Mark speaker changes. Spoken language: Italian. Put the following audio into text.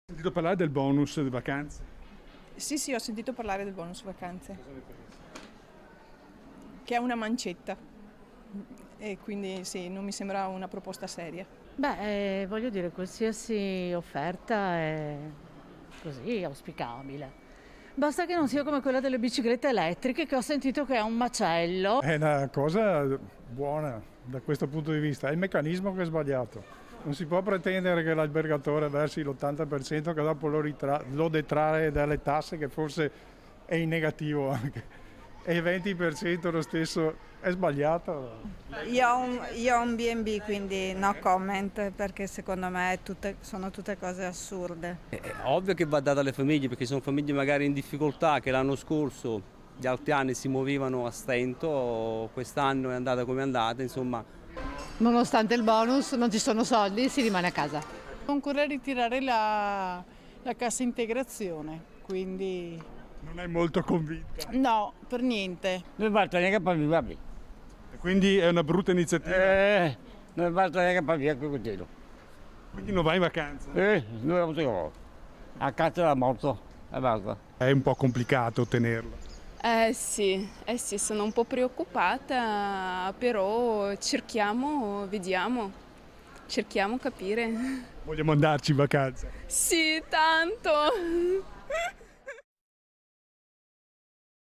Speaker 1: Sentito parlare del bonus di vacanze?
Speaker 2: Sì, sì, ho sentito parlare del bonus vacanze, che è una mancetta e quindi sì, non mi sembra una proposta seria.
Speaker 3: Beh, voglio dire, qualsiasi offerta è così auspicabile. Basta che non sia come quella delle biciclette elettriche che ho sentito che è un macello.
Speaker 4: È una cosa buona da questo punto di vista, è il meccanismo che è sbagliato. Non si può pretendere che l'albergatore versi l'80% che dopo lo detrae dalle tasse, che forse è in negativo anche, e il 20% lo stesso è sbagliato.
Speaker 5: Io ho un B&B, quindi no comment, perché secondo me sono tutte cose assurde.
Speaker 6: È ovvio che va data alle famiglie, perché sono famiglie magari in difficoltà, che l'anno scorso, gli altri anni si muovevano a stento, quest'anno è andata come è andata, insomma.
Speaker 7: Nonostante il bonus non ci sono soldi, si rimane a casa.
Speaker 8: Ancora ritirare la cassa integrazione, quindi
Speaker 1: Non è molto convinta.
Speaker 8: no, per niente.
Speaker 9: Non basta neanche per vivere.
Speaker 1: Quindi è una brutta iniziativa.
Speaker 9: Non basta neanche per vivere qui continuo.
Speaker 1: Quindi non vai in vacanza.
Speaker 9: Non lo so. A casa della morto e basta.
Speaker 1: È un po' complicato ottenerlo.
Speaker 10: Sì, sono un po' preoccupata, però vediamo, cerchiamo capire.
Speaker 1: Vogliamo andarci in vacanza.
Speaker 10: Sì, tanto!